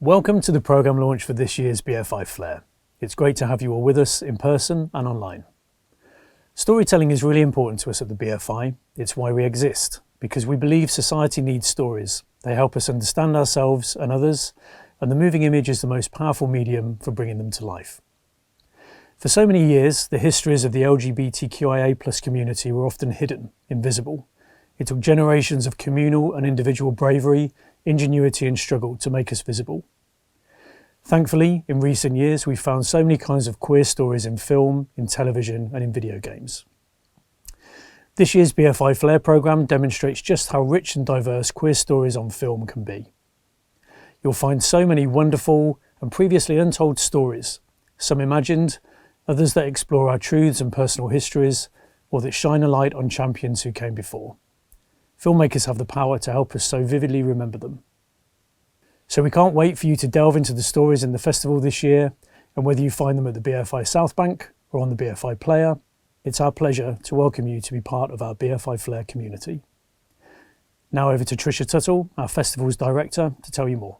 Welcome to the programme launch for this year's BFI Flare. It's great to have you all with us in person and online. Storytelling is really important to us at the BFI. It's why we exist, because we believe society needs stories. They help us understand ourselves and others, and the moving image is the most powerful medium for bringing them to life. For so many years, the histories of the LGBTQIA+ community were often hidden, invisible. It took generations of communal and individual bravery, ingenuity and struggle to make us visible. Thankfully, in recent years, we've found so many kinds of queer stories in film, in television and in video games. This year's BFI Flare programme demonstrates just how rich and diverse queer stories on film can be. You'll find so many wonderful and previously untold stories, some imagined, others that explore our truths and personal histories, or that shine a light on champions who came before. Filmmakers have the power to help us so vividly remember them. So we can't wait for you to delve into the stories in the festival this year, and whether you find them at the BFI South Bank or on the BFI Player, it's our pleasure to welcome you to be part of our BFI Flare community. Now over to Trisha Tuttle, our festival's director, to tell you more.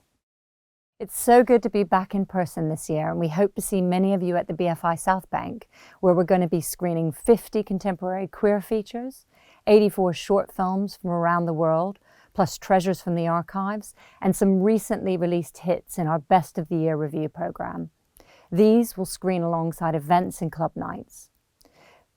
It's so good to be back in person this year, and we hope to see many of you at the BFI South Bank, where we're going to be screening 50 contemporary queer features, 84 short films from around the world, plus treasures from the archives, and some recently released hits in our Best of the Year review programme. These will screen alongside events and club nights.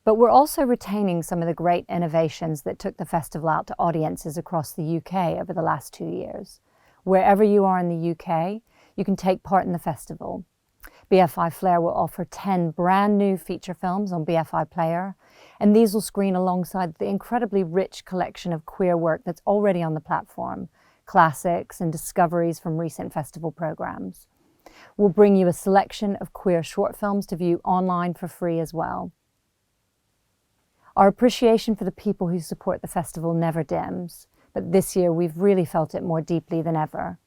But we're also retaining some of the great innovations that took the festival out to audiences across the UK over the last 2 years. Wherever you are in the UK, you can take part in the festival. BFI Flare will offer 10 brand new feature films on BFI Player, and these will screen alongside the incredibly rich collection of queer work that's already on the platform, classics and discoveries from recent festival programmes. We'll bring you a selection of queer short films to view online for free as well. Our appreciation for the people who support the festival never dims, but this year we've really felt it more deeply than ever.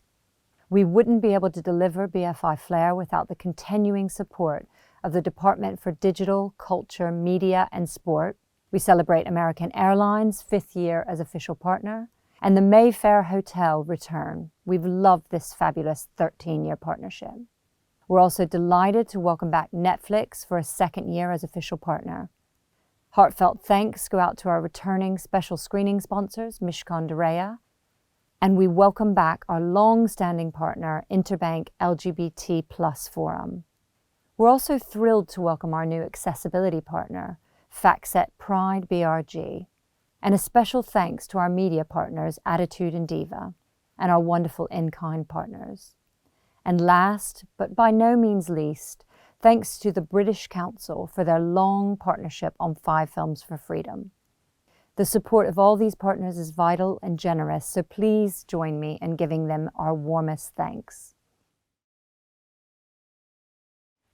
We wouldn't be able to deliver BFI Flare without the continuing support of the Department for Digital, Culture, Media and Sport. We celebrate American Airlines' 5th year as official partner, and the Mayfair Hotel return. We've loved this fabulous 13-year partnership. We're also delighted to welcome back Netflix for a 2nd year as official partner. Heartfelt thanks go out to our returning special screening sponsors, Mishcon de Reya, and we welcome back our long-standing partner, Interbank LGBT+ Forum. We're also thrilled to welcome our new accessibility partner, FactSet Pride BRG, and a special thanks to our media partners, Attitude and Diva, and our wonderful in-kind partners. And last, but by no means least, thanks to the British Council for their long partnership on 5 Films for Freedom. The support of all these partners is vital and generous, so please join me in giving them our warmest thanks.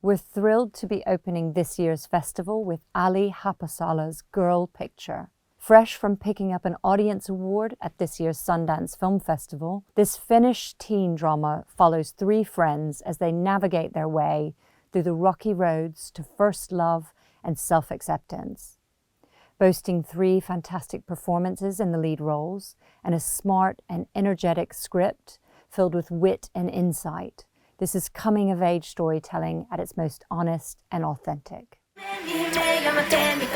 We're thrilled to be opening this year's festival with Ali Hapasala's Girl Picture. Fresh from picking up an audience award at this year's Sundance Film Festival, this Finnish teen drama follows 3 friends as they navigate their way through the rocky roads to first love and self-acceptance. Boasting 3 fantastic performances in the lead roles and a smart and energetic script filled with wit and insight, this is coming-of-age storytelling at its most honest and authentic.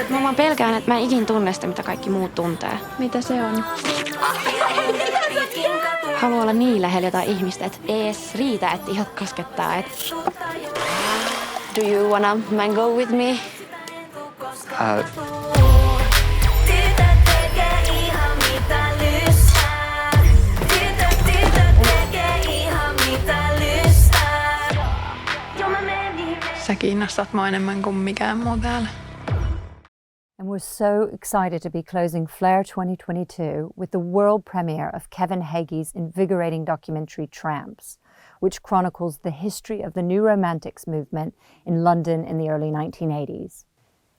Mä pelkään, että mä en ikin tunne sitä, mitä kaikki muut tuntee. Mitä se on? Haluan olla niin lähellä jotain ihmistä, että ei edes riitä, että ihot koskettaa. Do you wanna mango with me? Sä kiinnostat mua enemmän kuin mikään muu täällä. And we're so excited to be closing Flare 2022 with the world premiere of Kevin Haigey's invigorating documentary Tramps, which chronicles the history of the New Romantics movement in London in the early 1980s.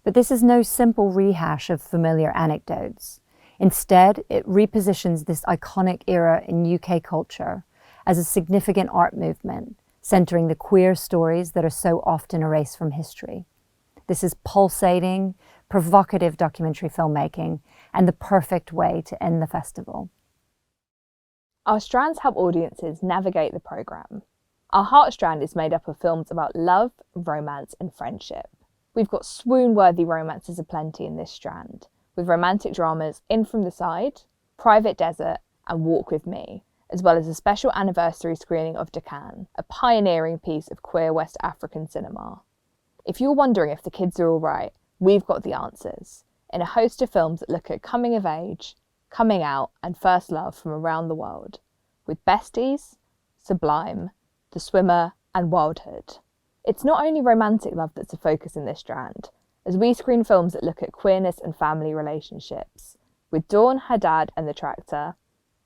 But this is no simple rehash of familiar anecdotes. Instead, it repositions this iconic era in UK culture as a significant art movement, centering the queer stories that are so often erased from history. This is pulsating, provocative documentary filmmaking and the perfect way to end the festival. Our strands help audiences navigate the programme. Our Heart strand is made up of films about love, romance and friendship. We've got swoon-worthy romances aplenty in this strand, with romantic dramas In From the Side, Private Desert and Walk With Me, as well as a special anniversary screening of Deccan, a pioneering piece of queer West African cinema. If you're wondering if the kids are all right, we've got the answers, in a host of films that look at coming of age, coming out and first love from around the world, with Besties, Sublime, The Swimmer and Wildhood. It's not only romantic love that's a focus in this strand, as we screen films that look at queerness and family relationships, with Dawn, Her Dad and the Tractor,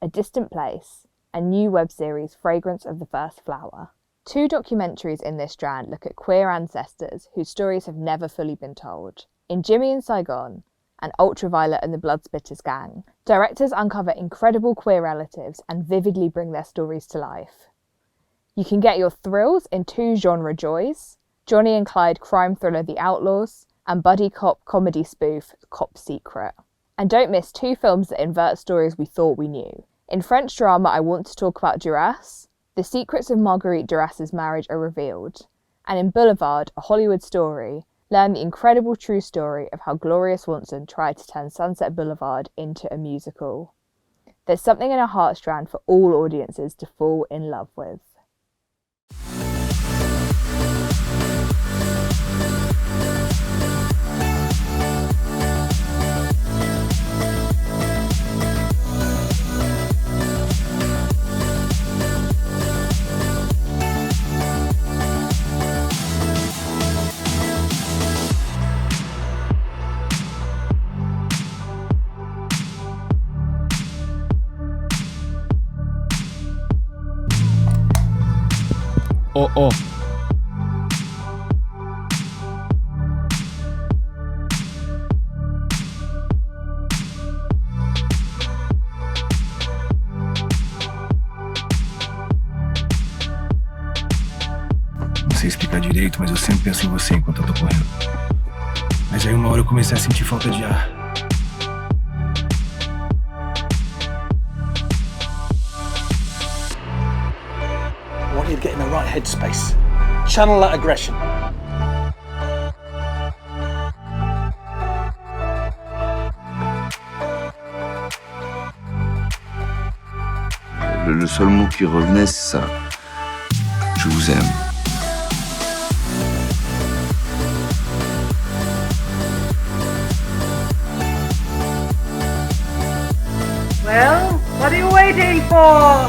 A Distant Place, and new web series Fragrance of the First Flower. 2 documentaries in this strand look at queer ancestors whose stories have never fully been told. In Jimmy in Saigon and Ultraviolet and the Bloodspitters Gang, directors uncover incredible queer relatives and vividly bring their stories to life. You can get your thrills in 2 genre joys, Johnny and Clyde crime thriller The Outlaws, and buddy cop comedy spoof Cop Secret. And don't miss 2 films that invert stories we thought we knew. In French drama I Want to Talk About Duras, the secrets of Marguerite Duras's marriage are revealed. And in Boulevard, a Hollywood story, learn the incredible true story of how Gloria Swanson tried to turn Sunset Boulevard into a musical. There's something in a Heart strand for all audiences to fall in love with. Oh. Não sei explicar direito, mas eu sempre penso em você enquanto eu tô correndo. Mas aí uma hora eu comecei a sentir falta de ar. I want you to get in the right headspace. Channel that aggression. Le seul mot qui revenait, c'est ça. Je vous aime. Well, what are you waiting for?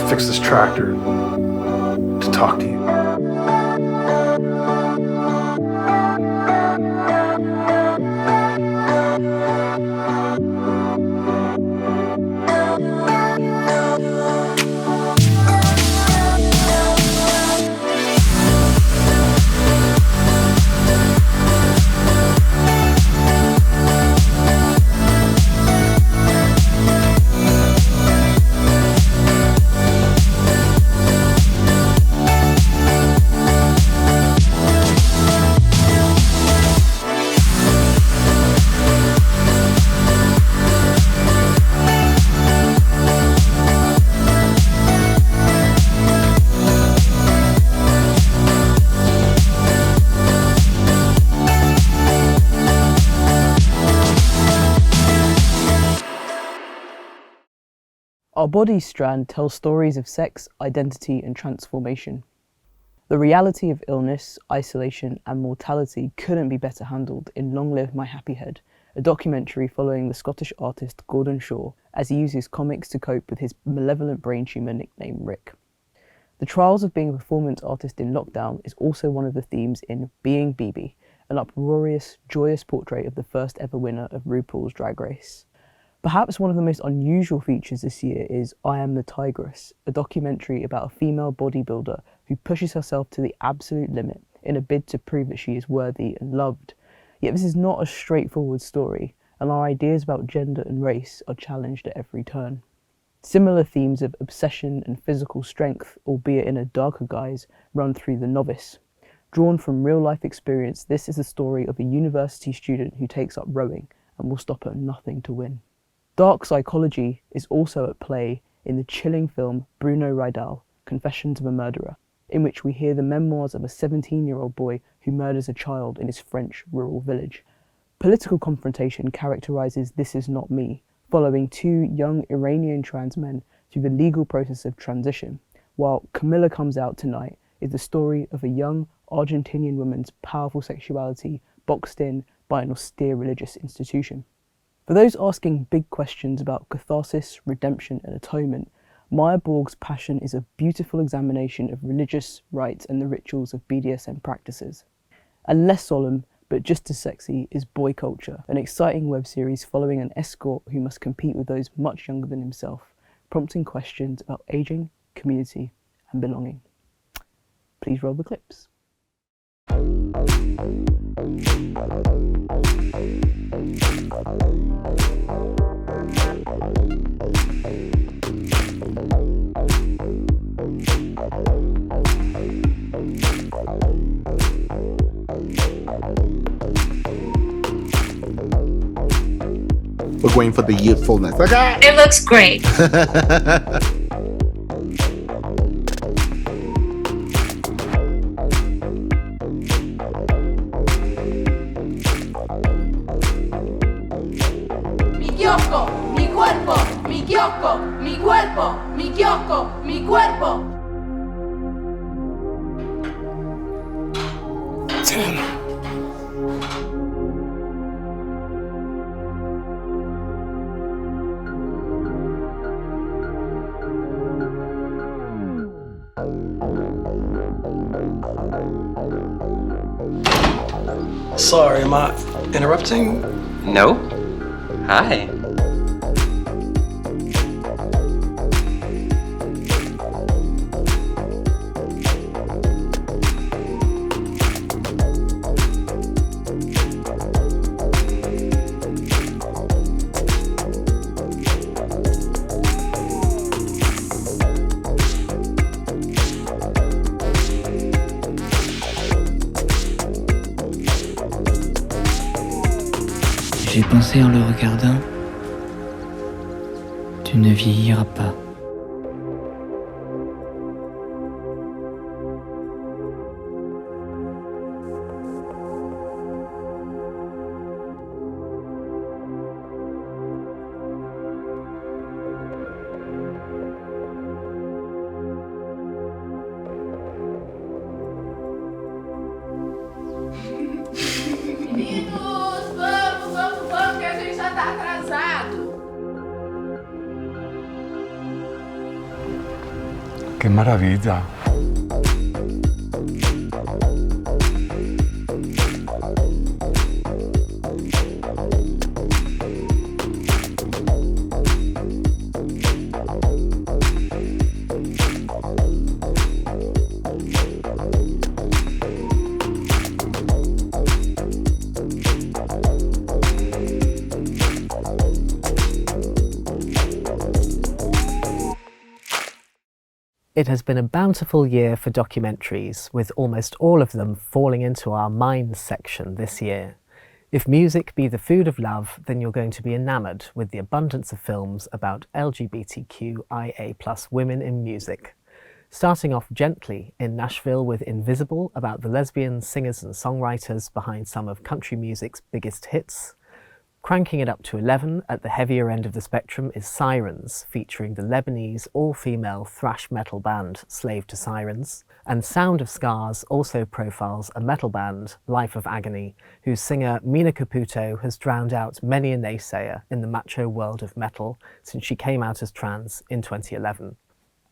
Fix this tractor to talk to you. Our Bodies strand tells stories of sex, identity and transformation. The reality of illness, isolation and mortality couldn't be better handled in Long Live My Happy Head, a documentary following the Scottish artist Gordon Shaw as he uses comics to cope with his malevolent brain tumour nicknamed Rick. The trials of being a performance artist in lockdown is also one of the themes in Being BB, an uproarious, joyous portrait of the first ever winner of RuPaul's Drag Race. Perhaps one of the most unusual features this year is I Am the Tigress, a documentary about a female bodybuilder who pushes herself to the absolute limit in a bid to prove that she is worthy and loved. Yet this is not a straightforward story, and our ideas about gender and race are challenged at every turn. Similar themes of obsession and physical strength, albeit in a darker guise, run through The Novice. Drawn from real-life experience, this is the story of a university student who takes up rowing and will stop at nothing to win. Dark psychology is also at play in the chilling film Bruno Rydal, Confessions of a Murderer, in which we hear the memoirs of a 17-year-old boy who murders a child in his French rural village. Political confrontation characterises This Is Not Me, following two young Iranian trans men through the legal process of transition, while Camilla Comes Out Tonight is the story of a young Argentinian woman's powerful sexuality boxed in by an austere religious institution. For those asking big questions about catharsis, redemption and atonement, Maya Borg's Passion is a beautiful examination of religious rites and the rituals of BDSM practices. And less solemn, but just as sexy, is Boy Culture, an exciting web series following an escort who must compete with those much younger than himself, prompting questions about ageing, community and belonging. Please roll the clips. We're going for the youthfulness. Okay. It looks great. Mi kiosco, mi cuerpo, mi kiosco, mi cuerpo, mi kiosco, mi cuerpo. Damn. Sorry, am I interrupting? No. Hi. J'ai pensé en le regardant, tu ne vieilliras pas. Vamos, que a gente já tá atrasado. ¡Qué maravilla! It has been a bountiful year for documentaries, with almost all of them falling into our Minds section this year. If music be the food of love, then you're going to be enamoured with the abundance of films about LGBTQIA+ women in music. Starting off gently in Nashville with Invisible, about the lesbian singers and songwriters behind some of country music's biggest hits. Cranking it up to 11 at the heavier end of the spectrum is Sirens, featuring the Lebanese all-female thrash metal band Slave to Sirens. And Sound of Scars also profiles a metal band, Life of Agony, whose singer Mina Caputo has drowned out many a naysayer in the macho world of metal since she came out as trans in 2011.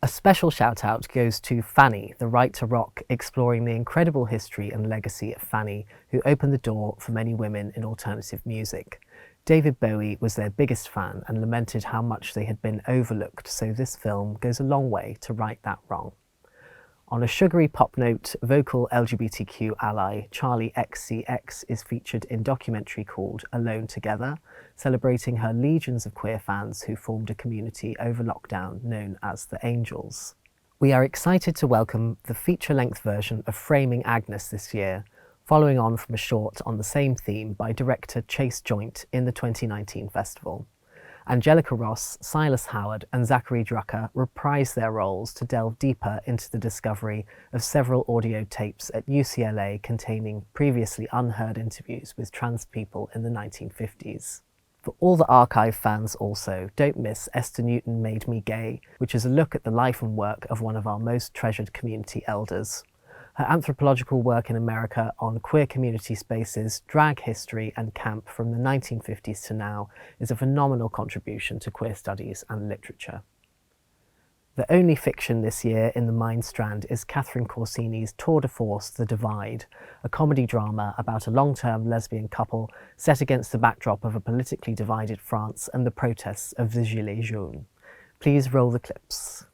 A special shout out goes to Fanny, the Right to Rock, exploring the incredible history and legacy of Fanny, who opened the door for many women in alternative music. David Bowie was their biggest fan and lamented how much they had been overlooked, so this film goes a long way to right that wrong. On a sugary pop note, vocal LGBTQ ally Charlie XCX is featured in a documentary called Alone Together, celebrating her legions of queer fans who formed a community over lockdown known as the Angels. We are excited to welcome the feature-length version of Framing Agnes this year, following on from a short on the same theme by director Chase Joint in the 2019 festival. Angelica Ross, Silas Howard and Zachary Drucker reprise their roles to delve deeper into the discovery of several audio tapes at UCLA containing previously unheard interviews with trans people in the 1950s. For all the archive fans also, don't miss Esther Newton Made Me Gay, which is a look at the life and work of one of our most treasured community elders. Her anthropological work in America on queer community spaces, drag history and camp from the 1950s to now is a phenomenal contribution to queer studies and literature. The only fiction this year in the Mind strand is Catherine Corsini's Tour de Force, The Divide, a comedy drama about a long-term lesbian couple set against the backdrop of a politically divided France and the protests of the Gilets jaunes. Please roll the clips.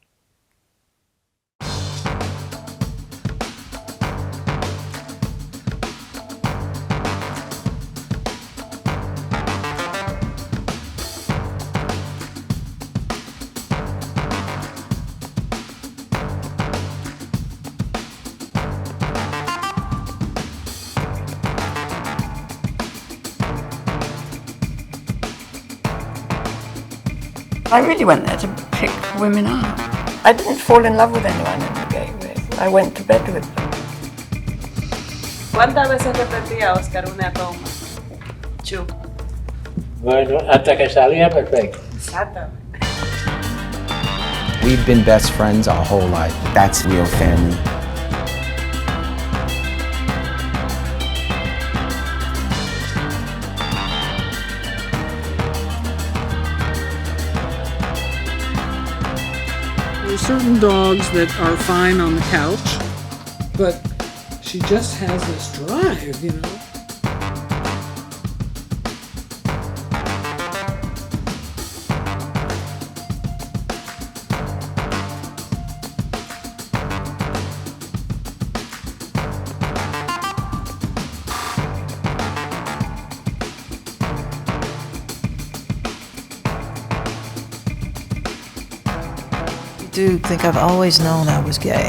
I really went there to pick women up. I didn't fall in love with anyone in the gay way. I went to bed with them. ¿Cuántas veces repetía Oscar una toma? Chu. Bueno, hasta que salía perfecto. Exactamente. We've been best friends our whole life. That's real family. There are certain dogs that are fine on the couch, but she just has this drive, you know. I do think I've always known I was gay.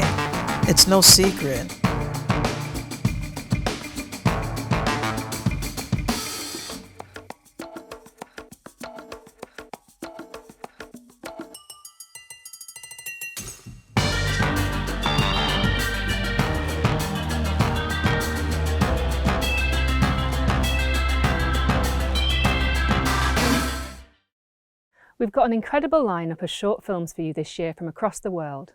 It's no secret. We've got an incredible lineup of short films for you this year from across the world,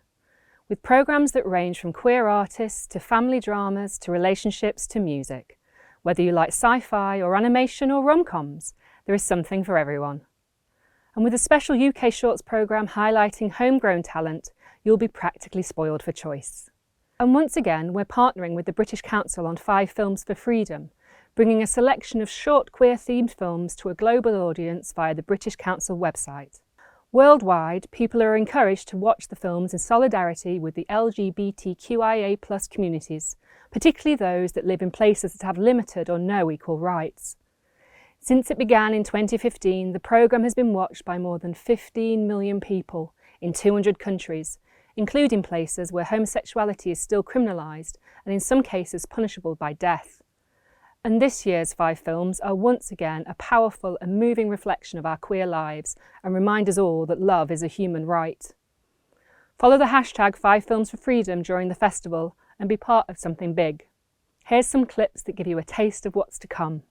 with programmes that range from queer artists to family dramas to relationships to music. Whether you like sci-fi or animation or rom-coms, there is something for everyone. And with a special UK Shorts programme highlighting homegrown talent, you'll be practically spoiled for choice. And once again, we're partnering with the British Council on 5 Films for Freedom, bringing a selection of short queer-themed films to a global audience via the British Council website. Worldwide, people are encouraged to watch the films in solidarity with the LGBTQIA+ communities, particularly those that live in places that have limited or no equal rights. Since it began in 2015, the programme has been watched by more than 15 million people in 200 countries, including places where homosexuality is still criminalised and in some cases punishable by death. And this year's 5 films are once again a powerful and moving reflection of our queer lives and remind us all that love is a human right. Follow the hashtag 5 Films for Freedom during the festival and be part of something big. Here's some clips that give you a taste of what's to come.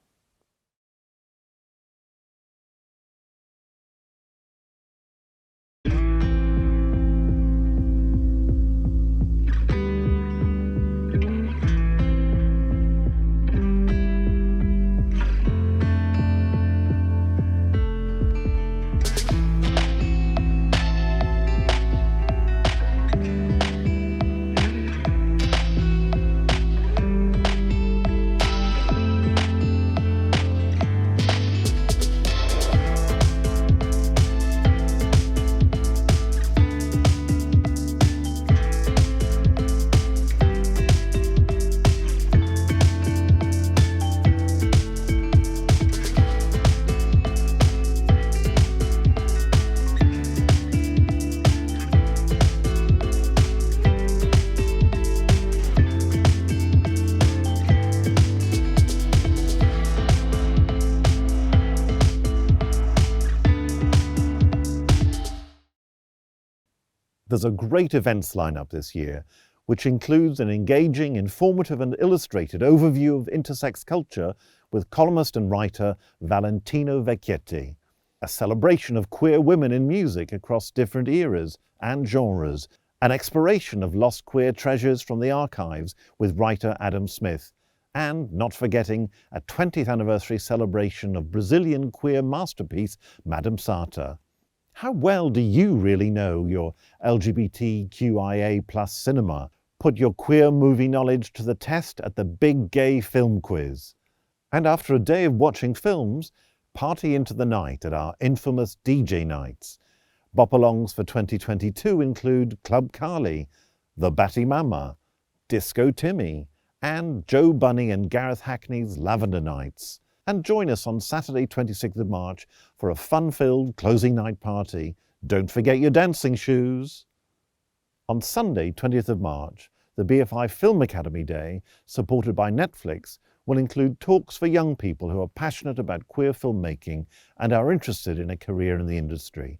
There's a great events lineup this year, which includes an engaging, informative and illustrated overview of intersex culture with columnist and writer Valentino Vecchietti, a celebration of queer women in music across different eras and genres, an exploration of lost queer treasures from the archives with writer Adam Smith, and, not forgetting, a 20th anniversary celebration of Brazilian queer masterpiece Madame Sata. How well do you really know your LGBTQIA+ cinema? Put your queer movie knowledge to the test at the Big Gay Film Quiz. And after a day of watching films, party into the night at our infamous DJ nights. Bop-alongs for 2022 include Club Carly, The Batty Mama, Disco Timmy, and Joe Bunny and Gareth Hackney's Lavender Nights. And join us on Saturday 26th of March for a fun-filled closing night party. Don't forget your dancing shoes. On Sunday 20th of March, the BFI Film Academy Day, supported by Netflix, will include talks for young people who are passionate about queer filmmaking and are interested in a career in the industry.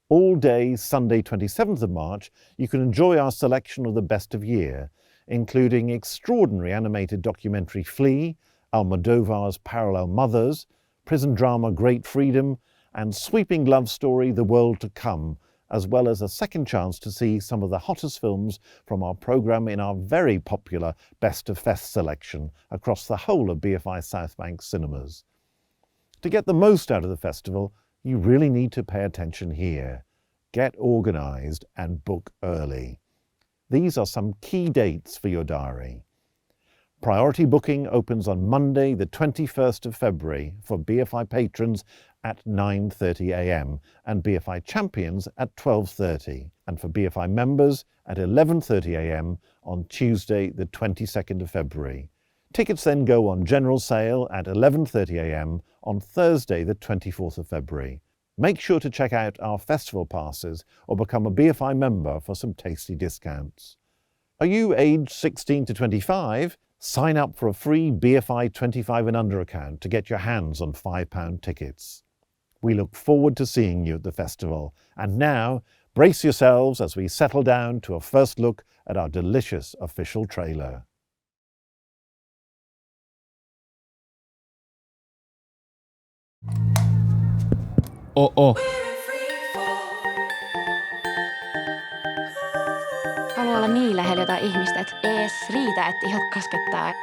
All day Sunday 27th of March, you can enjoy our selection of the best of year, including extraordinary animated documentary Flea, Almodovar's Parallel Mothers, prison drama Great Freedom, and sweeping love story The World to Come, as well as a second chance to see some of the hottest films from our programme in our very popular Best of Fest selection across the whole of BFI Southbank cinemas. To get the most out of the festival, you really need to pay attention here. Get organised and book early. These are some key dates for your diary. Priority booking opens on Monday the 21st of February for BFI patrons at 9:30 a.m. and BFI champions at 12:30, and for BFI members at 11:30 a.m. on Tuesday the 22nd of February. Tickets then go on general sale at 11:30 a.m. on Thursday the 24th of February. Make sure to check out our festival passes or become a BFI member for some tasty discounts. Are you aged 16 to 25? Sign up for a free BFI 25 and under account to get your hands on £5 tickets. We look forward to seeing you at the festival. And now, brace yourselves as we settle down to a first look at our delicious official trailer. Haluan olla niin lähellä jotain ihmistä, että ees riitä, että ihot kaskettaa.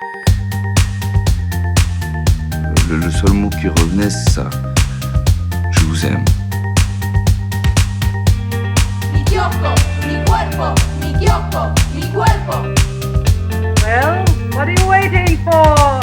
Le seul mot qui revenait, c'est ça. Je vous aime. Mi kiosco, mi cuerpo, mi kiosco, mi cuerpo. Well, what are you waiting for?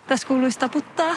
Tässä kuuluisi taputtaa.